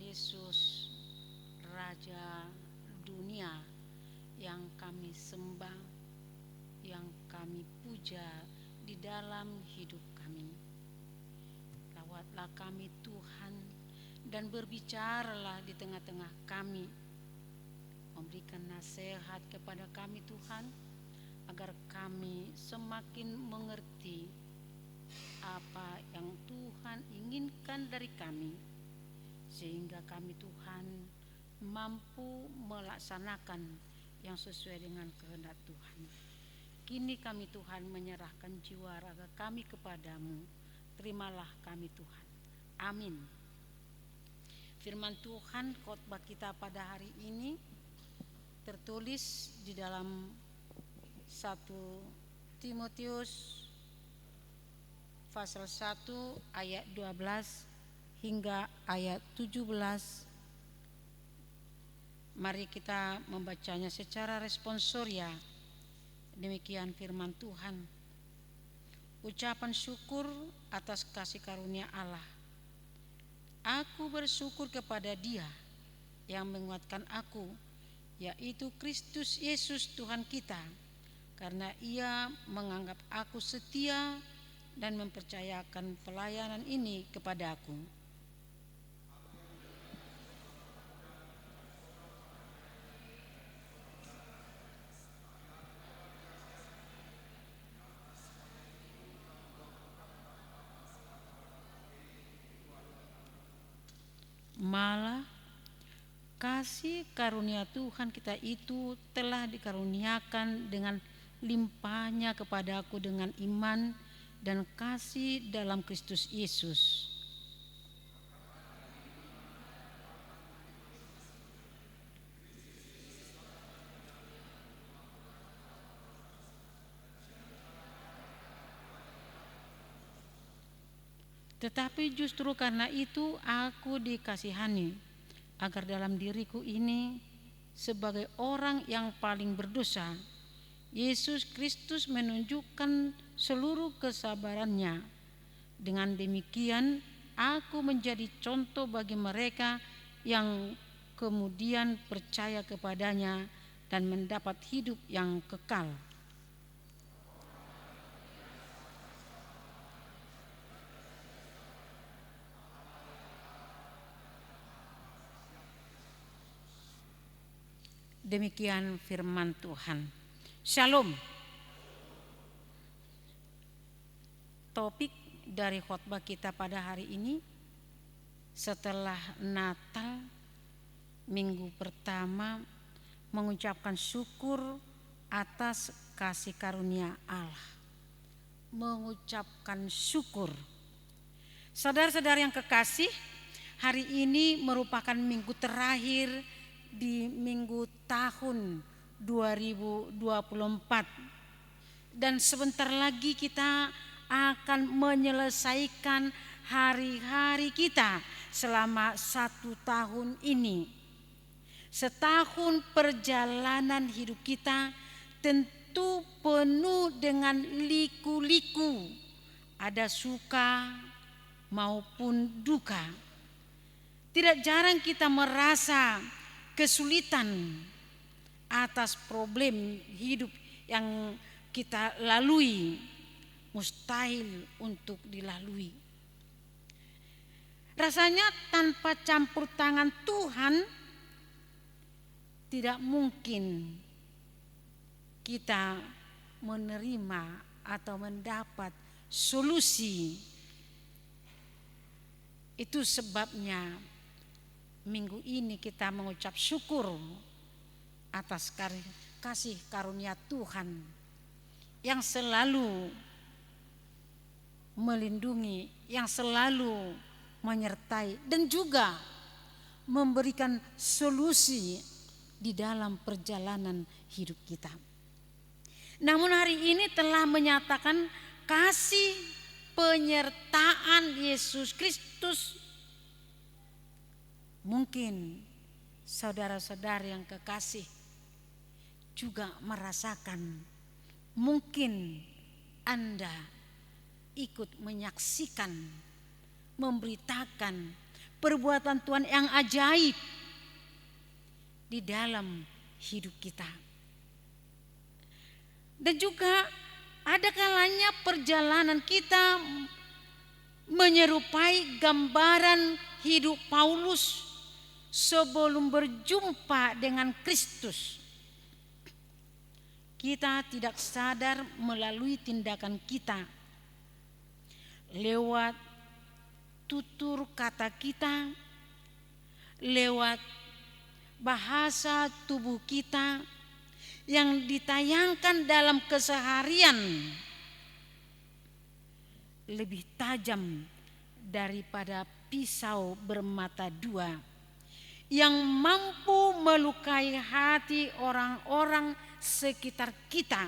Yesus, Raja dunia yang kami sembah, yang kami puja di dalam hidup kami. Lawatlah kami Tuhan dan berbicaralah di tengah-tengah kami. Memberikan nasihat kepada kami Tuhan, agar kami semakin mengerti apa yang Tuhan inginkan dari kami, sehingga kami Tuhan mampu melaksanakan yang sesuai dengan kehendak Tuhan. Kini kami Tuhan menyerahkan jiwa raga kami kepadamu. Terimalah kami Tuhan. Amin. Firman Tuhan khotbah kita pada hari ini tertulis di dalam 1 Timotius pasal 1 ayat 12 hingga ayat 17. Mari kita membacanya secara responsoria. Demikian firman Tuhan. Ucapan syukur atas kasih karunia Allah. Aku bersyukur kepada Dia yang menguatkan aku, yaitu Kristus Yesus Tuhan kita, karena Ia menganggap aku setia dan mempercayakan pelayanan ini kepada aku. Malah kasih karunia Tuhan kita itu telah dikaruniakan dengan limpahnya kepadaku dengan iman dan kasih dalam Kristus Yesus. Tetapi justru karena itu aku dikasihani, agar dalam diriku ini sebagai orang yang paling berdosa, Yesus Kristus menunjukkan seluruh kesabarannya. Dengan demikian aku menjadi contoh bagi mereka yang kemudian percaya kepadanya dan mendapat hidup yang kekal. Demikian firman Tuhan. Shalom. Topik dari khotbah kita pada hari ini, setelah Natal, minggu pertama, mengucapkan syukur atas kasih karunia Allah. Mengucapkan syukur. Saudara-saudara yang kekasih, hari ini merupakan minggu terakhir di minggu tahun 2024, dan sebentar lagi kita akan menyelesaikan hari-hari kita selama 1 tahun ini. Setahun perjalanan hidup kita tentu penuh dengan liku-liku, ada suka maupun duka. Tidak jarang kita merasa kesulitan atas problem hidup yang kita lalui, mustahil untuk dilalui. Rasanya tanpa campur tangan Tuhan tidak mungkin kita menerima atau mendapat solusi. Itu sebabnya minggu ini kita mengucap syukur atas kasih karunia Tuhan yang selalu melindungi, yang selalu menyertai dan juga memberikan solusi di dalam perjalanan hidup kita. Namun hari ini telah menyatakan kasih penyertaan Yesus Kristus. Mungkin saudara-saudara yang kekasih juga merasakan, mungkin Anda ikut menyaksikan, memberitakan perbuatan Tuhan yang ajaib di dalam hidup kita. Dan juga ada kalanya perjalanan kita menyerupai gambaran hidup Paulus sebelum berjumpa dengan Kristus. Kita tidak sadar melalui tindakan kita, lewat tutur kata kita, lewat bahasa tubuh kita yang ditayangkan dalam keseharian lebih tajam daripada pisau bermata dua yang mampu melukai hati orang-orang sekitar kita.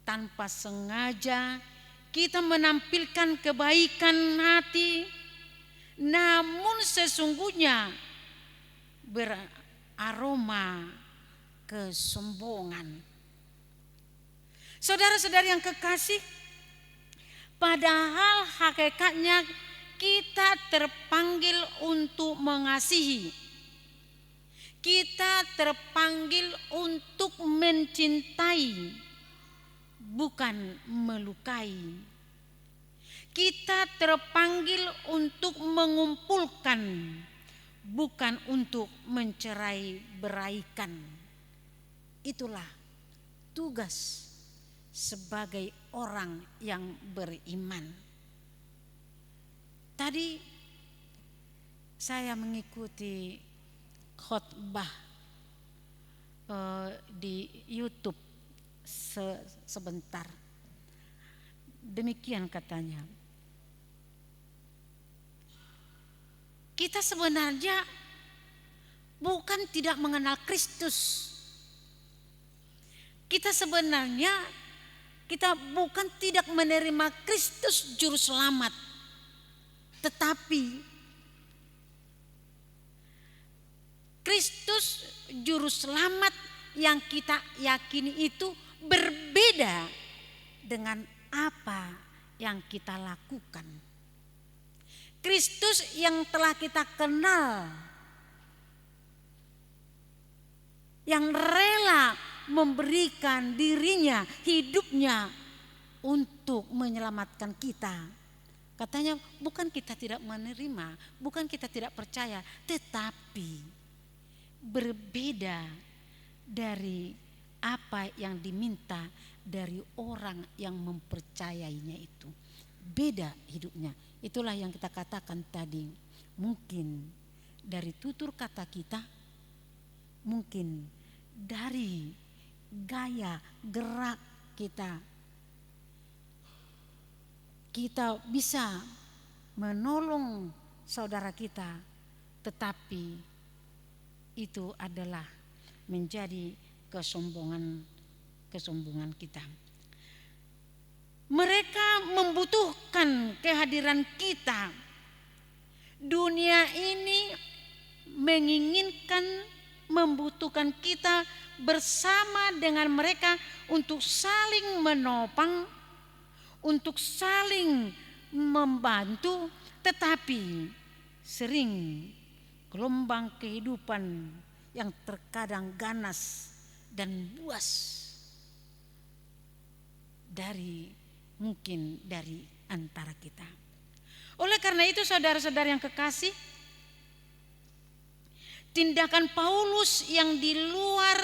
Tanpa sengaja kita menampilkan kebaikan hati, namun sesungguhnya beraroma kesombongan. Saudara-saudara yang kekasih, padahal hakikatnya kita terpanggil untuk mengasihi. Kita terpanggil untuk mencintai, bukan melukai. Kita terpanggil untuk mengumpulkan, bukan untuk mencerai-beraikan. Itulah tugas sebagai orang yang beriman. Tadi saya mengikuti khotbah di YouTube sebentar. Demikian katanya. Kita sebenarnya bukan tidak mengenal Kristus. Kita bukan tidak menerima Kristus juru selamat, tetapi Kristus juru selamat yang kita yakini itu berbeda dengan apa yang kita lakukan. Kristus yang telah kita kenal, yang rela memberikan dirinya, hidupnya untuk menyelamatkan kita. Katanya bukan kita tidak menerima, bukan kita tidak percaya, tetapi berbeda dari apa yang diminta dari orang yang mempercayainya itu. Beda hidupnya. Itulah yang kita katakan tadi. Mungkin dari tutur kata kita, mungkin dari gaya gerak kita bisa menolong saudara kita, tetapi itu adalah menjadi kesombongan kita. Mereka membutuhkan kehadiran kita. Dunia ini membutuhkan kita bersama dengan mereka untuk saling menopang, untuk saling membantu, tetapi sering gelombang kehidupan yang terkadang ganas dan buas mungkin dari antara kita. Oleh karena itu saudara-saudara yang kekasih, tindakan Paulus yang di luar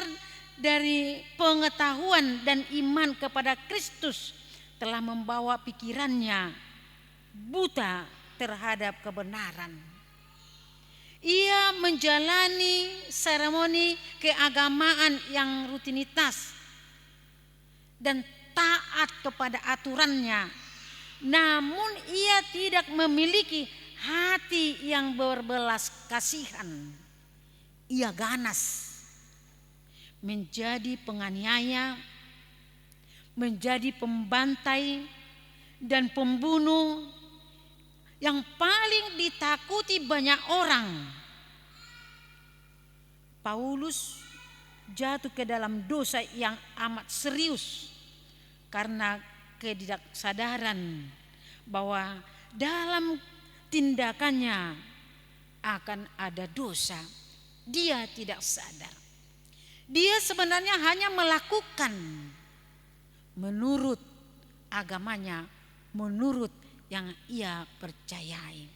dari pengetahuan dan iman kepada Kristus telah membawa pikirannya buta terhadap kebenaran. Ia menjalani seremoni keagamaan yang rutinitas dan taat kepada aturannya, namun ia tidak memiliki hati yang berbelas kasihan. Ia ganas, menjadi penganiaya, menjadi pembantai dan pembunuh yang paling ditakuti banyak orang. Paulus jatuh ke dalam dosa yang amat serius karena ketidaksadaran bahwa dalam tindakannya akan ada dosa. Dia tidak sadar. Dia sebenarnya hanya melakukan menurut agamanya, menurut yang ia percayai.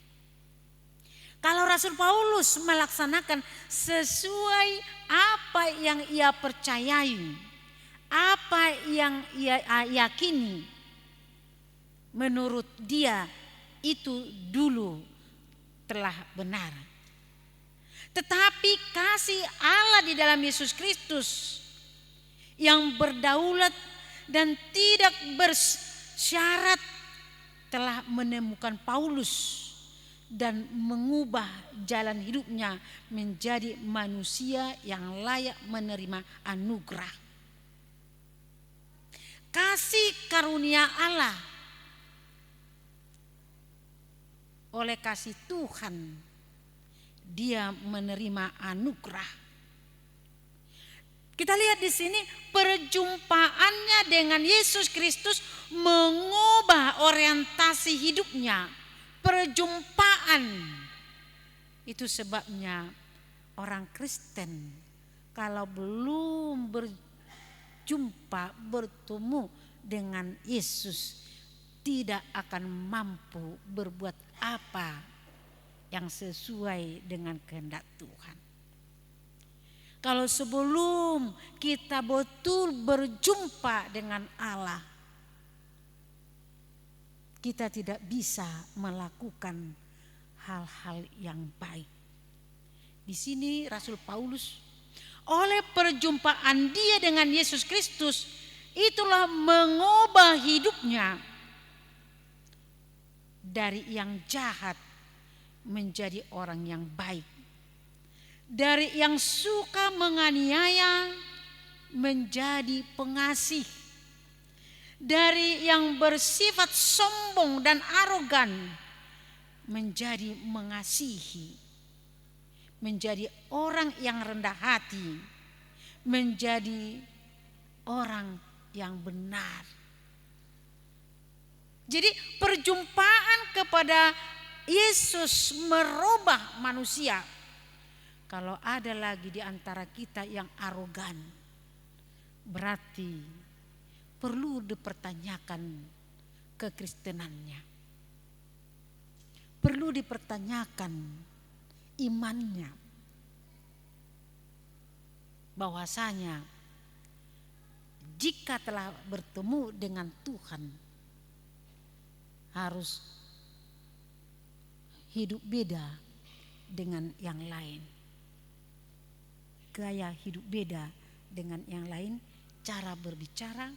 Kalau Rasul Paulus melaksanakan sesuai apa yang ia percayai, apa yang ia yakini, menurut dia itu dulu telah benar. Tetapi kasih Allah di dalam Yesus Kristus yang berdaulat dan tidak bersyarat telah menemukan Paulus dan mengubah jalan hidupnya menjadi manusia yang layak menerima anugerah. Kasih karunia Allah oleh kasih Tuhan, dia menerima anugerah. Kita lihat di sini perjumpaannya dengan Yesus Kristus mengubah orientasi hidupnya. Perjumpaan itu sebabnya orang Kristen kalau belum berjumpa, bertemu dengan Yesus, tidak akan mampu berbuat apa yang sesuai dengan kehendak Tuhan. Kalau sebelum kita betul berjumpa dengan Allah, kita tidak bisa melakukan hal-hal yang baik. Di sini Rasul Paulus oleh perjumpaan dia dengan Yesus Kristus itulah mengubah hidupnya dari yang jahat menjadi orang yang baik. Dari yang suka menganiaya menjadi pengasih. Dari yang bersifat sombong dan arogan menjadi mengasihi. Menjadi orang yang rendah hati. Menjadi orang yang benar. Jadi perjumpaan kepada Yesus merubah manusia. Kalau ada lagi di antara kita yang arogan, berarti perlu dipertanyakan kekristenannya. Perlu dipertanyakan imannya. Bahwasanya jika telah bertemu dengan Tuhan, harus hidup beda dengan yang lain. Gaya hidup beda dengan yang lain, cara berbicara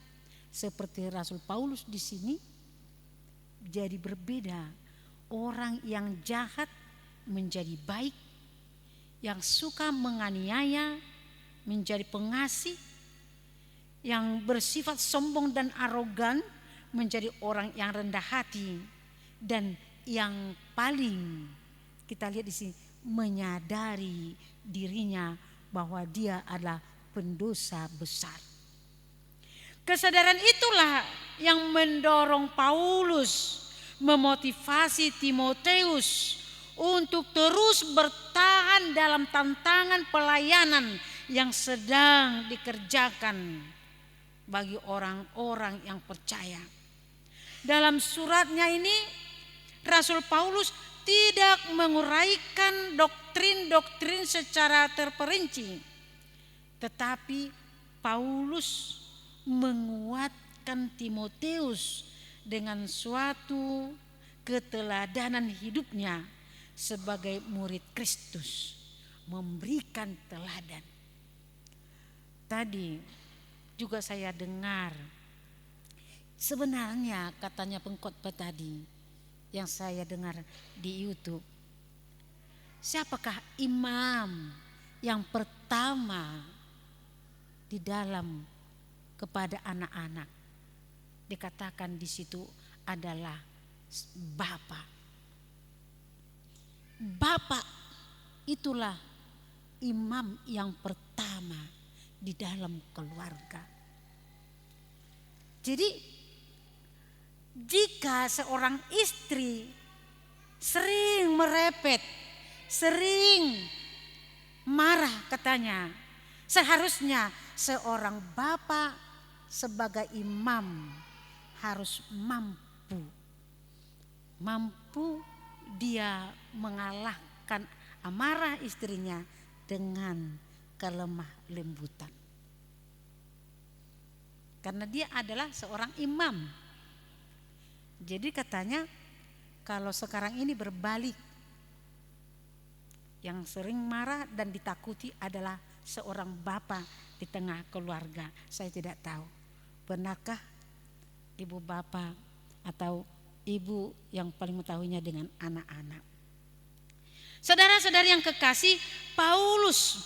seperti Rasul Paulus di sini jadi berbeda. Orang yang jahat menjadi baik, yang suka menganiaya menjadi pengasih, yang bersifat sombong dan arogan menjadi orang yang rendah hati, dan yang paling kita lihat di sini menyadari dirinya bahwa dia adalah pendosa besar. Kesadaran itulah yang mendorong Paulus memotivasi Timotius untuk terus bertahan dalam tantangan pelayanan yang sedang dikerjakan bagi orang-orang yang percaya. Dalam suratnya ini Rasul Paulus tidak menguraikan doktrin-doktrin secara terperinci, tetapi Paulus menguatkan Timotius dengan suatu keteladanan hidupnya sebagai murid Kristus, memberikan teladan. Tadi juga saya dengar, sebenarnya katanya pengkhotbah tadi yang saya dengar di YouTube, siapakah imam yang pertama di dalam kepada anak-anak? Dikatakan di situ adalah Bapak. Bapak itulah imam yang pertama di dalam keluarga. Jadi jika seorang istri sering merepet, sering marah katanya. Seharusnya seorang bapak sebagai imam harus mampu dia mengalahkan amarah istrinya dengan kelemah lembutan. Karena dia adalah seorang imam. Jadi katanya kalau sekarang ini berbalik, yang sering marah dan ditakuti adalah seorang bapak di tengah keluarga. Saya tidak tahu, benarkah ibu bapak atau ibu yang paling mengetahuinya dengan anak-anak. Saudara-saudari yang kekasih, Paulus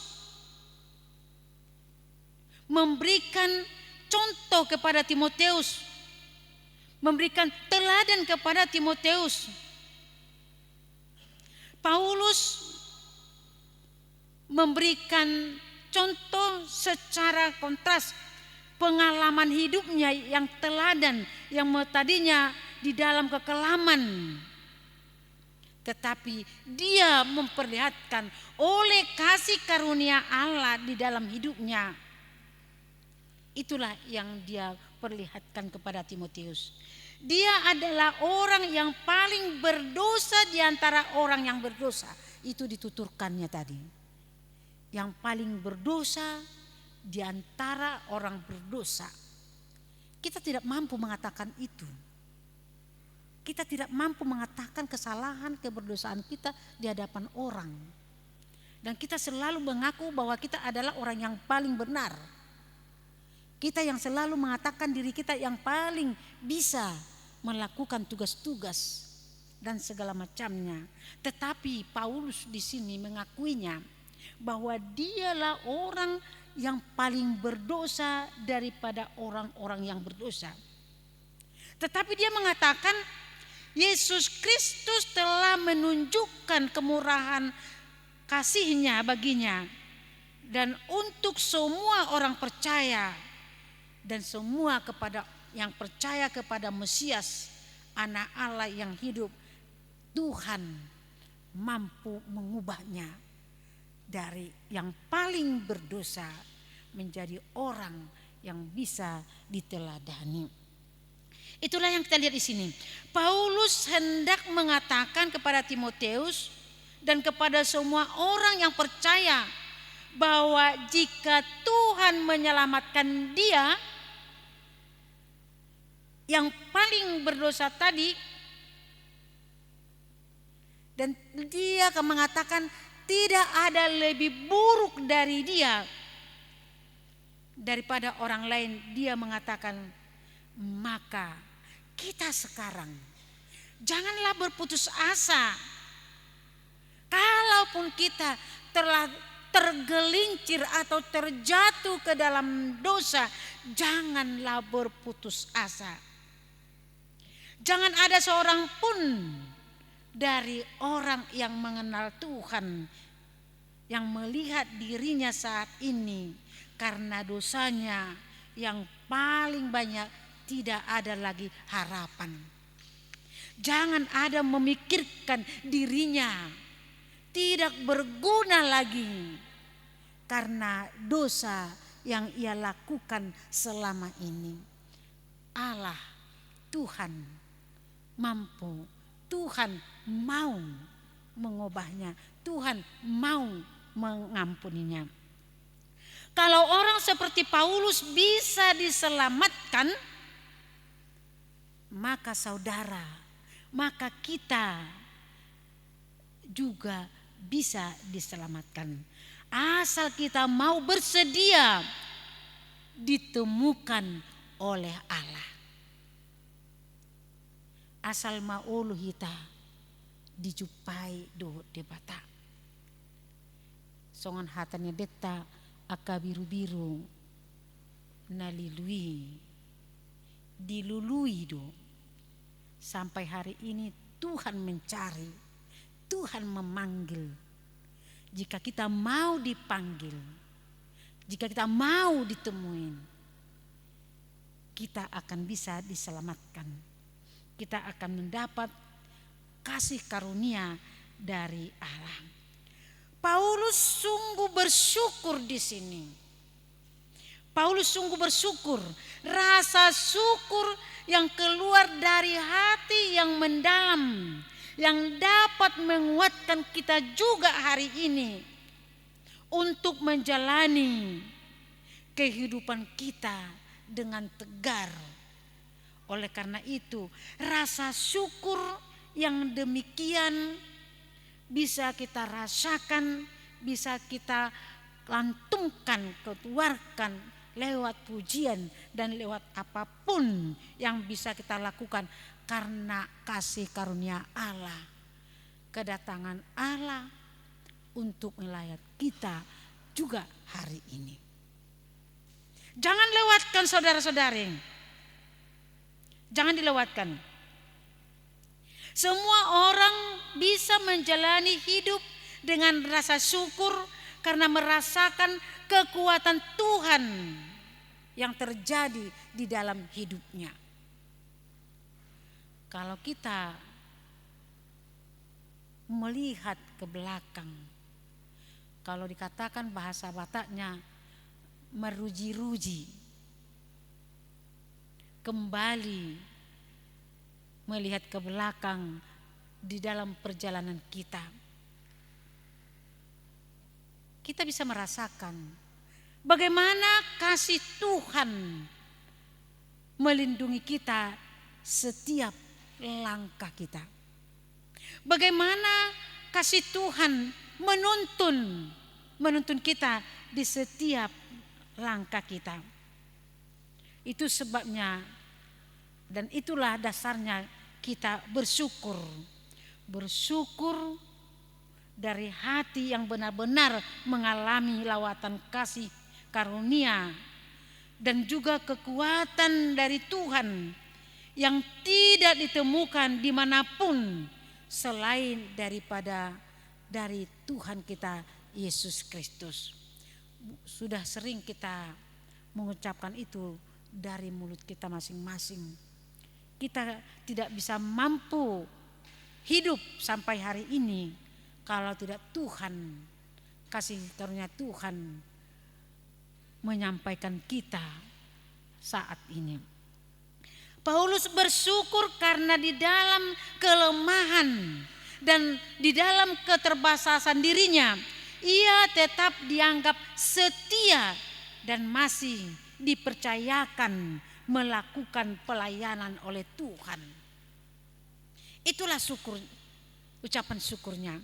memberikan contoh kepada Timotius, memberikan teladan kepada Timotius. Paulus memberikan contoh secara kontras pengalaman hidupnya yang teladan, yang tadinya di dalam kekelaman, tetapi dia memperlihatkan oleh kasih karunia Allah di dalam hidupnya. Itulah yang dia perlihatkan kepada Timotius. Dia adalah orang yang paling berdosa di antara orang yang berdosa. Itu dituturkannya tadi. Yang paling berdosa di antara orang berdosa. Kita tidak mampu mengatakan itu. Kita tidak mampu mengatakan kesalahan, keberdosaan kita di hadapan orang. Dan kita selalu mengaku bahwa kita adalah orang yang paling benar. Kita yang selalu mengatakan diri kita yang paling bisa melakukan tugas-tugas dan segala macamnya. Tetapi Paulus di sini mengakuinya bahwa dialah orang yang paling berdosa daripada orang-orang yang berdosa. Tetapi dia mengatakan Yesus Kristus telah menunjukkan kemurahan kasih-Nya baginya dan untuk semua orang percaya dan semua kepada yang percaya kepada Mesias, Anak Allah yang hidup, Tuhan mampu mengubahnya dari yang paling berdosa menjadi orang yang bisa diteladani. Itulah yang kita lihat di sini. Paulus hendak mengatakan kepada Timotius dan kepada semua orang yang percaya bahwa jika Tuhan menyelamatkan dia yang paling berdosa tadi, dan dia akan mengatakan tidak ada lebih buruk dari dia daripada orang lain. Dia mengatakan, maka kita sekarang janganlah berputus asa. Kalaupun kita telah tergelincir atau terjatuh ke dalam dosa, janganlah berputus asa. Jangan ada seorang pun dari orang yang mengenal Tuhan yang melihat dirinya saat ini karena dosanya yang paling banyak tidak ada lagi harapan. Jangan ada memikirkan dirinya tidak berguna lagi karena dosa yang ia lakukan selama ini. Allah, Tuhan mampu, Tuhan mau mengubahnya, Tuhan mau mengampuninya. Kalau orang seperti Paulus bisa diselamatkan, maka saudara, maka kita juga bisa diselamatkan. Asal kita mau bersedia ditemukan oleh Allah. Asal maulu kita dijumpai do debata. Songan hatanya beta aka biru-biru nalilui dilului do. Sampai hari ini Tuhan mencari, Tuhan memanggil. Jika kita mau dipanggil, jika kita mau ditemuin, kita akan bisa diselamatkan. Kita akan mendapat kasih karunia dari Allah. Paulus sungguh bersyukur di sini. Paulus sungguh bersyukur, rasa syukur yang keluar dari hati yang mendalam, yang dapat menguatkan kita juga hari ini untuk menjalani kehidupan kita dengan tegar. Oleh karena itu, rasa syukur yang demikian bisa kita rasakan, bisa kita lantungkan, keluarkan lewat pujian dan lewat apapun yang bisa kita lakukan karena kasih karunia Allah, kedatangan Allah untuk melayani kita juga hari ini. Jangan lewatkan saudara-saudari, jangan dilewatkan. Semua orang bisa menjalani hidup dengan rasa syukur karena merasakan kekuatan Tuhan yang terjadi di dalam hidupnya. Kalau kita melihat ke belakang, kalau dikatakan bahasa Bataknya meruji-ruji, kembali melihat ke belakang di dalam perjalanan kita, kita bisa merasakan bagaimana kasih Tuhan melindungi kita setiap langkah kita. Bagaimana kasih Tuhan menuntun kita di setiap langkah kita. Itu sebabnya dan itulah dasarnya kita bersyukur. Bersyukur dari hati yang benar-benar mengalami lawatan kasih karunia dan juga kekuatan dari Tuhan yang tidak ditemukan dimanapun selain dari Tuhan kita Yesus Kristus. Sudah sering kita mengucapkan itu dari mulut kita masing-masing. Kita tidak bisa mampu hidup sampai hari ini kalau tidak Tuhan, kasih karunia Tuhan menyampaikan kita saat ini. Paulus bersyukur karena di dalam kelemahan dan di dalam keterbatasan dirinya, ia tetap dianggap setia dan masih dipercayakan melakukan pelayanan oleh Tuhan. Itulah ucapan syukurnya.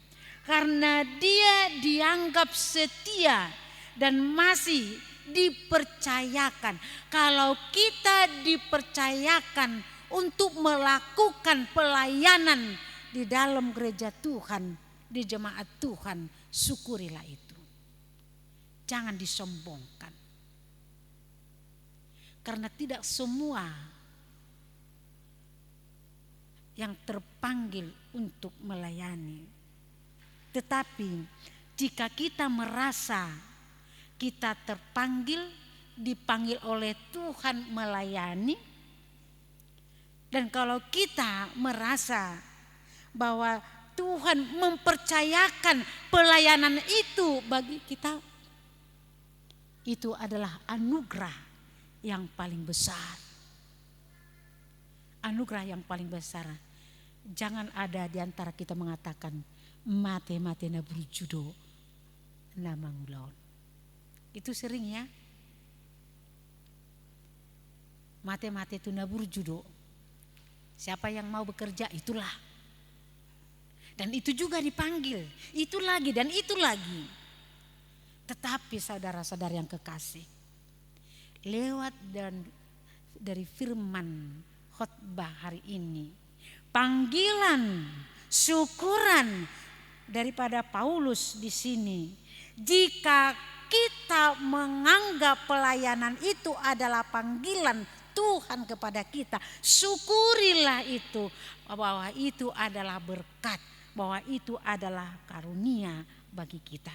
Karena dia dianggap setia dan masih dipercayakan. Kalau kita dipercayakan untuk melakukan pelayanan di dalam gereja Tuhan, di jemaat Tuhan, syukurilah itu. Jangan disombongkan. Karena tidak semua yang terpanggil untuk melayani. Tetapi jika kita merasa kita terpanggil, dipanggil oleh Tuhan melayani, dan kalau kita merasa bahwa Tuhan mempercayakan pelayanan itu bagi kita, itu adalah anugerah yang paling besar. Anugerah yang paling besar. Jangan ada di antara kita mengatakan mate-mate na berjudo nama ngulaon. Itu sering ya. Mate-mate itu na berjudo. Siapa yang mau bekerja itulah. Dan itu juga dipanggil. Itu lagi dan itu lagi. Tetapi saudara-saudara yang kekasih, lewat dan dari firman khotbah hari ini, panggilan syukuran daripada Paulus di sini, jika kita menganggap pelayanan itu adalah panggilan Tuhan kepada kita, syukurilah itu, bahwa itu adalah berkat, bahwa itu adalah karunia bagi kita.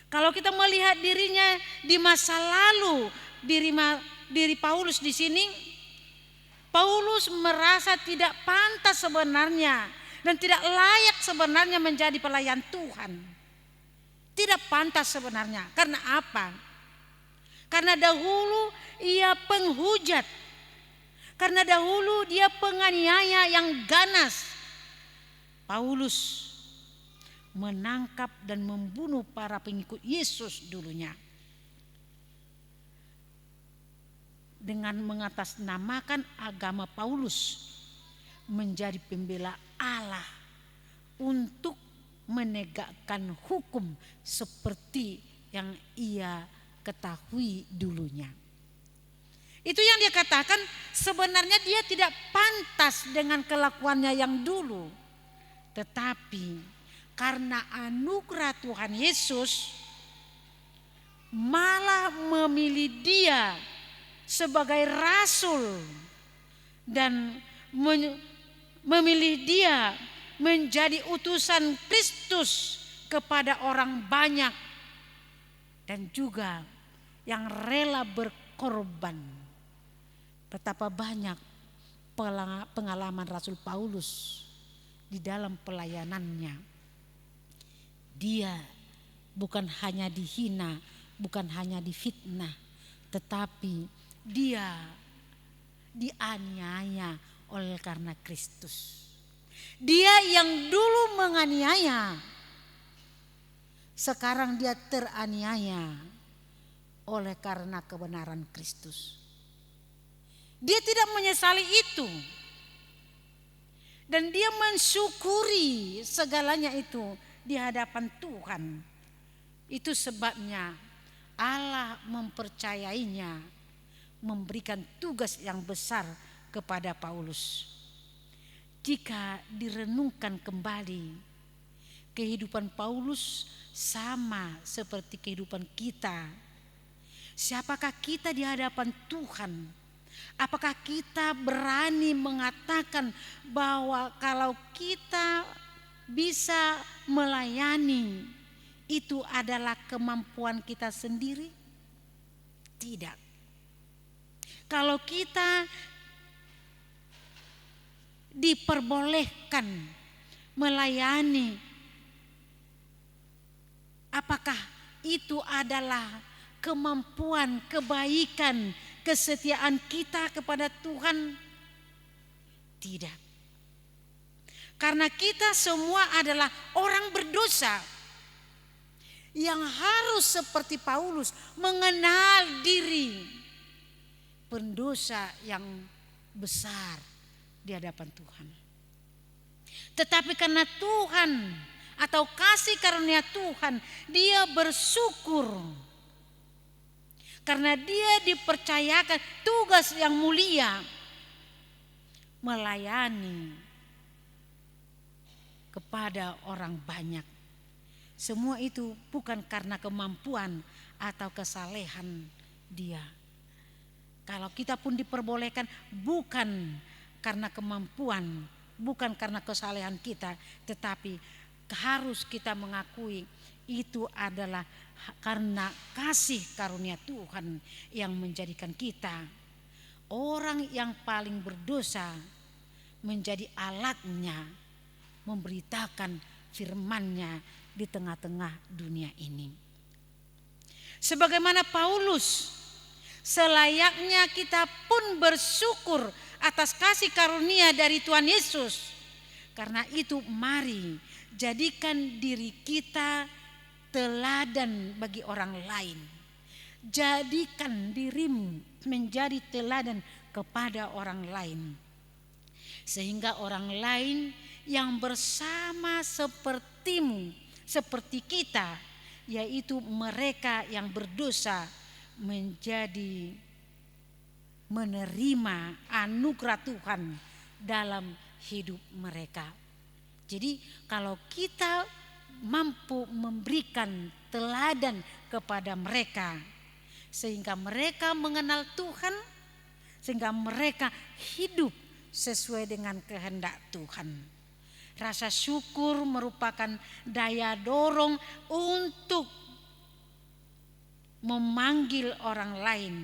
Kalau kita melihat dirinya di masa lalu, diri Paulus di sini, Paulus merasa tidak pantas sebenarnya dan tidak layak sebenarnya menjadi pelayan Tuhan. Tidak pantas sebenarnya. Karena apa? Karena dahulu ia penghujat. Karena dahulu dia penganiaya yang ganas. Paulus menangkap dan membunuh para pengikut Yesus dulunya. Dengan mengatasnamakan agama Paulus menjadi pembela Allah untuk menegakkan hukum seperti yang ia ketahui dulunya. Itu yang dia katakan, sebenarnya dia tidak pantas dengan kelakuannya yang dulu. Tetapi karena anugerah Tuhan Yesus malah memilih dia sebagai rasul dan memilih dia menjadi utusan Kristus kepada orang banyak dan juga yang rela berkorban. Betapa banyak pengalaman Rasul Paulus di dalam pelayanannya. Dia bukan hanya dihina, bukan hanya difitnah, tetapi dia dianiaya oleh karena Kristus. Dia yang dulu menganiaya, sekarang dia teraniaya oleh karena kebenaran Kristus. Dia tidak menyesali itu. Dan dia mensyukuri segalanya itu di hadapan Tuhan. Itu sebabnya Allah mempercayainya, memberikan tugas yang besar kepada Paulus. Jika direnungkan kembali, kehidupan Paulus sama seperti kehidupan kita. Siapakah kita di hadapan Tuhan? Apakah kita berani mengatakan bahwa kalau kita bisa melayani itu adalah kemampuan kita sendiri? Tidak. Kalau kita diperbolehkan melayani, apakah itu adalah kemampuan, kebaikan, kesetiaan kita kepada Tuhan? Tidak. Karena kita semua adalah orang berdosa yang harus seperti Paulus mengenal diri pendosa yang besar di hadapan Tuhan. Tetapi karena Tuhan atau kasih karunia Tuhan, dia bersyukur karena dia dipercayakan tugas yang mulia melayani kepada orang banyak. Semua itu bukan karena kemampuan atau kesalehan dia. Kalau kita pun diperbolehkan bukan karena kemampuan, bukan karena kesalehan kita, tetapi harus kita mengakui itu adalah karena kasih karunia Tuhan yang menjadikan kita orang yang paling berdosa menjadi alatnya memberitakan firman-Nya di tengah-tengah dunia ini. Sebagaimana Paulus, selayaknya kita pun bersyukur atas kasih karunia dari Tuhan Yesus. Karena itu mari jadikan diri kita teladan bagi orang lain. Jadikan dirimu menjadi teladan kepada orang lain. Sehingga orang lain yang bersama sepertimu, seperti kita, yaitu mereka yang berdosa, menjadi menerima anugerah Tuhan dalam hidup mereka. Jadi kalau kita mampu memberikan teladan kepada mereka sehingga mereka mengenal Tuhan, sehingga mereka hidup sesuai dengan kehendak Tuhan. Rasa syukur merupakan daya dorong untuk memanggil orang lain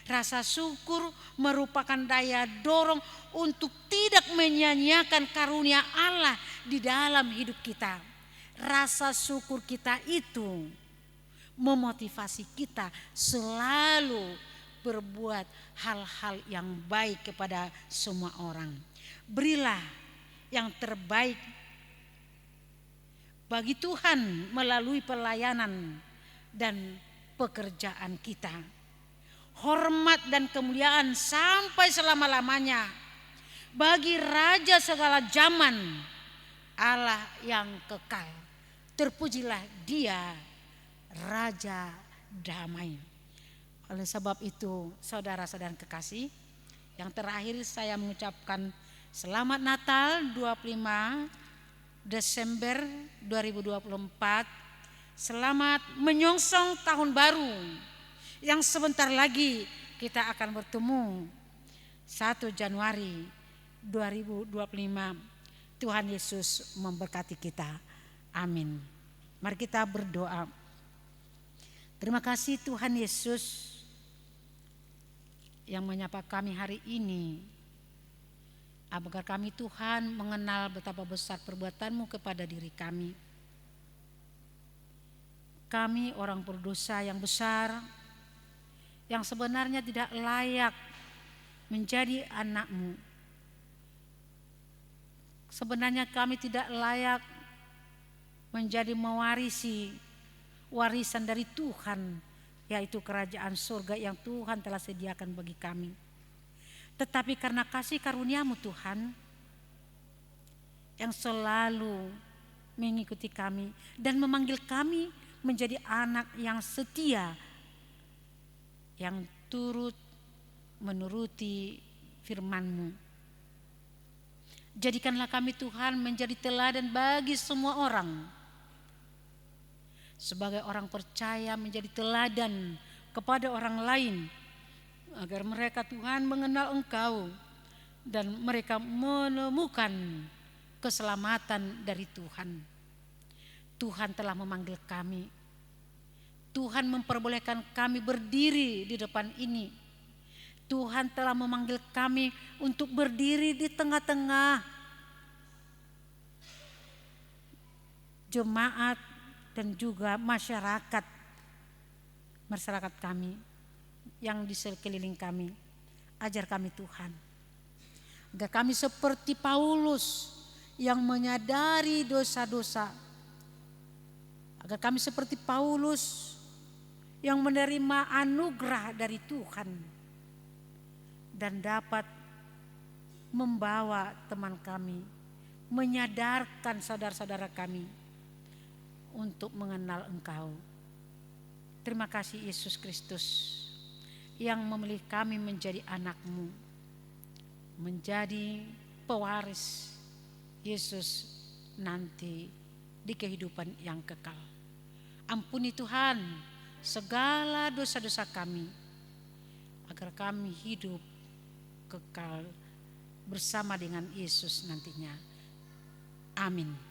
Rasa syukur merupakan daya dorong untuk tidak menyia-nyiakan karunia Allah di dalam hidup kita. Rasa syukur kita itu memotivasi kita selalu berbuat hal-hal yang baik kepada semua orang. Berilah yang terbaik bagi Tuhan melalui pelayanan dan pekerjaan kita. Hormat dan kemuliaan sampai selama-lamanya bagi Raja segala zaman, Allah yang kekal. Terpujilah Dia, Raja damai. Oleh sebab itu, saudara-saudara kekasih, yang terakhir saya mengucapkan selamat Natal 25 Desember 2024. Selamat menyongsong tahun baru yang sebentar lagi kita akan bertemu 1 Januari 2025. Tuhan Yesus memberkati kita. Amin. Mari kita berdoa. Terima kasih Tuhan Yesus yang menyapa kami hari ini. Agar kami Tuhan mengenal betapa besar perbuatan-Mu kepada diri kami. Kami orang berdosa yang besar, yang sebenarnya tidak layak menjadi anak-Mu. Sebenarnya kami tidak layak menjadi mewarisi warisan dari Tuhan, yaitu kerajaan surga yang Tuhan telah sediakan bagi kami. Tetapi karena kasih karunia-Mu Tuhan, yang selalu mengikuti kami dan memanggil kami menjadi anak yang setia, yang turut menuruti firman-Mu. Jadikanlah kami Tuhan menjadi teladan bagi semua orang. Sebagai orang percaya menjadi teladan kepada orang lain. Agar mereka Tuhan mengenal Engkau dan mereka menemukan keselamatan dari Tuhan. Tuhan telah memanggil kami. Tuhan memperbolehkan kami berdiri di depan ini. Tuhan telah memanggil kami untuk berdiri di tengah-tengah jemaat dan juga masyarakat kami yang di sekeliling kami. Ajar kami Tuhan, agar kami seperti Paulus yang menyadari dosa-dosa. Agar kami seperti Paulus yang menerima anugerah dari Tuhan dan dapat membawa teman kami, menyadarkan saudara-saudara kami untuk mengenal Engkau. Terima kasih Yesus Kristus yang memilih kami menjadi anak-Mu, menjadi pewaris Yesus nanti di kehidupan yang kekal. Ampuni Tuhan segala dosa-dosa kami, agar kami hidup kekal bersama dengan Yesus nantinya. Amin.